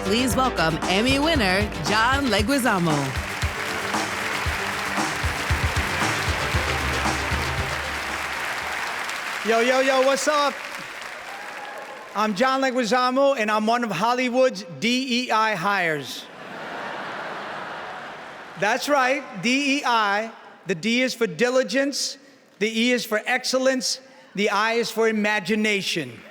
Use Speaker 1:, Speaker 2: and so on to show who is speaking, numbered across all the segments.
Speaker 1: Please welcome Emmy winner, John Leguizamo.
Speaker 2: Yo, what's up? I'm John Leguizamo, and I'm one of Hollywood's DEI hires. That's right, DEI. The D is for diligence, the E is for excellence, the I is for imagination.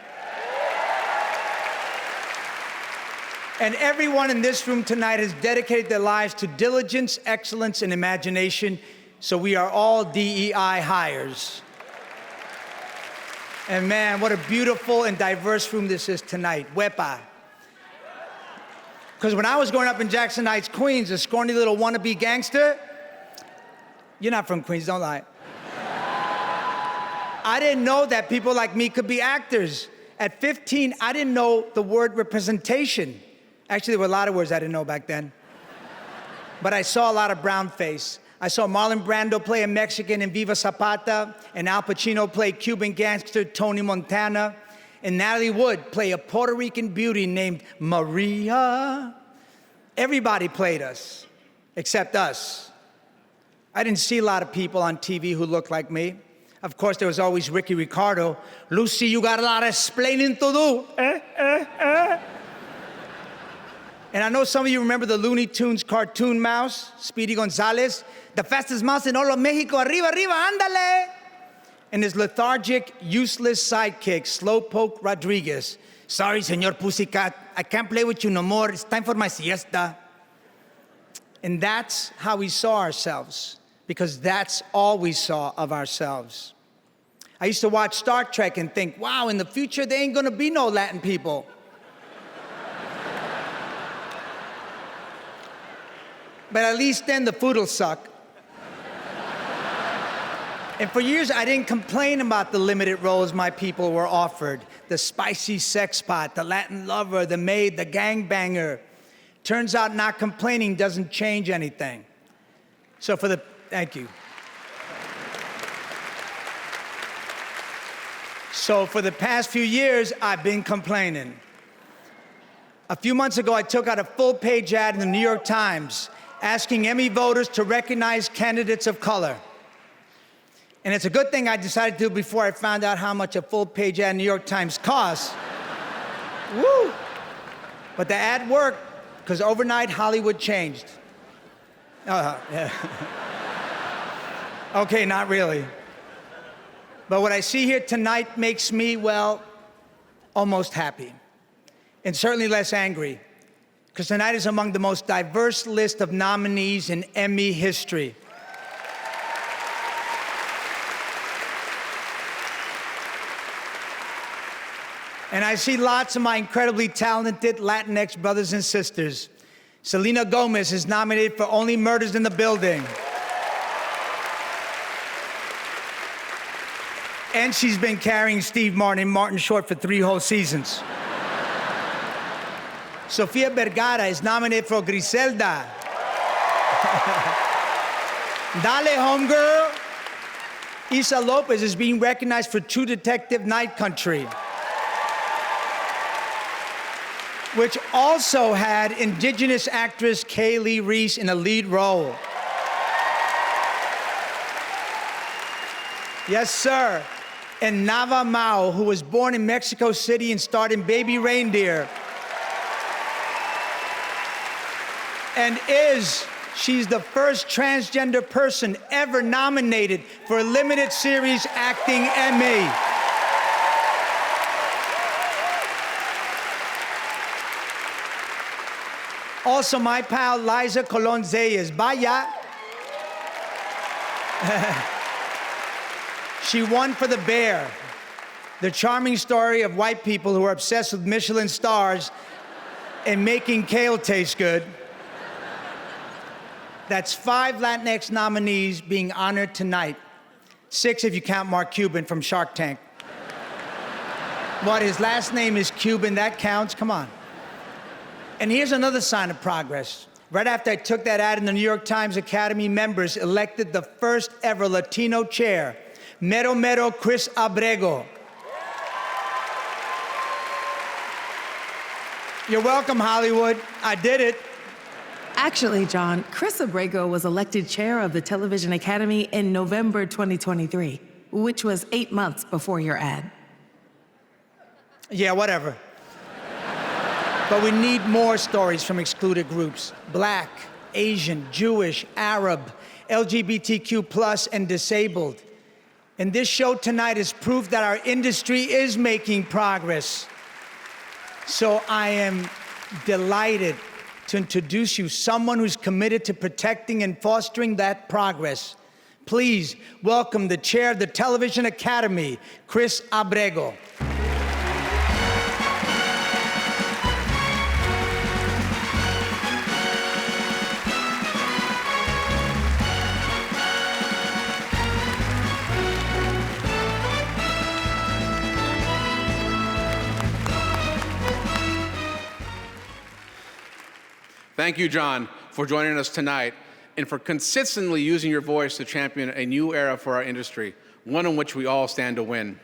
Speaker 2: And everyone in this room tonight has dedicated their lives to diligence, excellence, and imagination, so we are all DEI hires. And man, what a beautiful and diverse room this is tonight. Wepa. Because when I was growing up in Jackson Heights, Queens, a scrawny little wannabe gangster, you're not from Queens, don't lie. I didn't know that people like me could be actors. At 15, I didn't know the word representation. Actually, there were a lot of words I didn't know back then. But I saw a lot of brown face. I saw Marlon Brando play a Mexican in Viva Zapata, and Al Pacino play Cuban gangster Tony Montana, and Natalie Wood play a Puerto Rican beauty named Maria. Everybody played us, except us. I didn't see a lot of people on TV who looked like me. Of course, there was always Ricky Ricardo. Lucy, you got a lot of explaining to do. And I know some of you remember the Looney Tunes cartoon mouse, Speedy Gonzales, the fastest mouse in all of Mexico, arriba, arriba, ándale. And his lethargic, useless sidekick, Slowpoke Rodriguez. Sorry, Señor Pussycat, I can't play with you no more. It's time for my siesta. And that's how we saw ourselves, because that's all we saw of ourselves. I used to watch Star Trek and think, wow, in the future, there ain't gonna be no Latin people. But at least then the food will suck. And for years, I didn't complain about the limited roles my people were offered. The spicy sex pot, the Latin lover, the maid, the gangbanger. Turns out not complaining doesn't change anything. Thank you. So for the past few years, I've been complaining. A few months ago, I took out a full-page ad in the New York Times asking Emmy voters to recognize candidates of color. And it's a good thing I decided to do before I found out how much a full-page ad in the New York Times costs. Woo! But the ad worked, because overnight, Hollywood changed. Yeah. Okay, not really. But what I see here tonight makes me, well, almost happy. And certainly less angry, because tonight is among the most diverse list of nominees in Emmy history. And I see lots of my incredibly talented Latinx brothers and sisters. Selena Gomez is nominated for Only Murders in the Building. And she's been carrying Steve Martin and Martin Short for 3 whole seasons. Sofia Vergara is nominated for Griselda. Dale, homegirl. Issa Lopez is being recognized for True Detective Night Country, which also had indigenous actress Kaylee Reese in a lead role. Yes, sir. And Nava Mao, who was born in Mexico City and starred in Baby Reindeer. And she's the first transgender person ever nominated for a limited series acting Emmy. Also, my pal Liza Colon Zayas, vaya. She won for The Bear, the charming story of white people who are obsessed with Michelin stars and making kale taste good. That's 5 Latinx nominees being honored tonight. 6 if you count Mark Cuban from Shark Tank. What, his last name is Cuban, that counts? Come on. And here's another sign of progress. Right after I took that ad in the New York Times, Academy members elected the first ever Latino chair, Mero Mero Chris Abrego. You're welcome, Hollywood. I did it.
Speaker 1: Actually, John, Chris Abrego was elected chair of the Television Academy in November 2023, which was 8 months before your ad.
Speaker 2: Yeah, whatever. But we need more stories from excluded groups: Black, Asian, Jewish, Arab, LGBTQ+, and disabled. And this show tonight is proof that our industry is making progress. So I am delighted to introduce you someone who's committed to protecting and fostering that progress. Please welcome the chair of the Television Academy, Chris Abrego.
Speaker 3: Thank you, John, for joining us tonight and for consistently using your voice to champion a new era for our industry, one in which we all stand to win.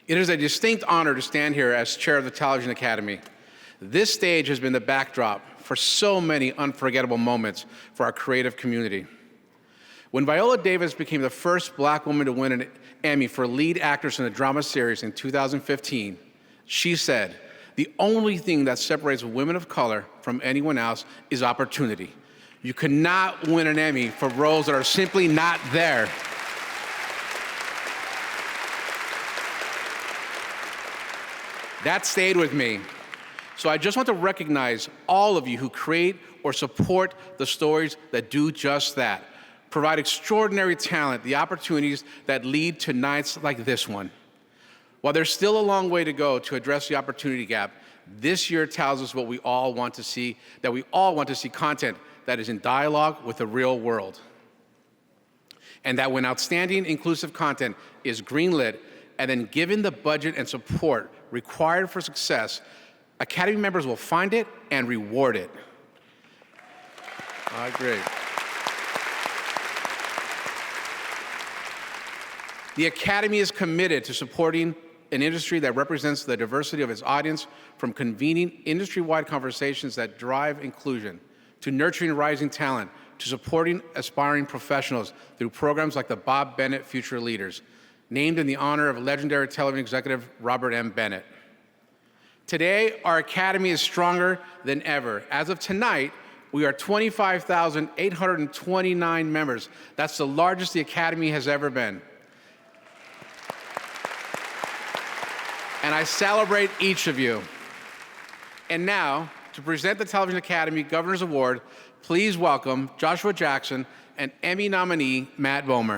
Speaker 3: It is a distinct honor to stand here as chair of the Television Academy. This stage has been the backdrop for so many unforgettable moments for our creative community. When Viola Davis became the first Black woman to win an Emmy for lead actress in a drama series in 2015, she said, "The only thing that separates women of color from anyone else is opportunity. You cannot win an Emmy for roles that are simply not there." That stayed with me. So I just want to recognize all of you who create or support the stories that do just that, provide extraordinary talent, the opportunities that lead to nights like this one. While there's still a long way to go to address the opportunity gap, this year tells us what we all want to see, that we all want to see content that is in dialogue with the real world. And that when outstanding inclusive content is greenlit and then given the budget and support required for success, Academy members will find it and reward it. I agree. The Academy is committed to supporting an industry that represents the diversity of its audience, from convening industry-wide conversations that drive inclusion, to nurturing rising talent, to supporting aspiring professionals through programs like the Bob Bennett Future Leaders, named in the honor of legendary television executive Robert M. Bennett. Today, our Academy is stronger than ever. As of tonight, we are 25,829 members. That's the largest the Academy has ever been. And I celebrate each of you. And now, to present the Television Academy Governor's Award, please welcome Joshua Jackson and Emmy nominee Matt Bomer.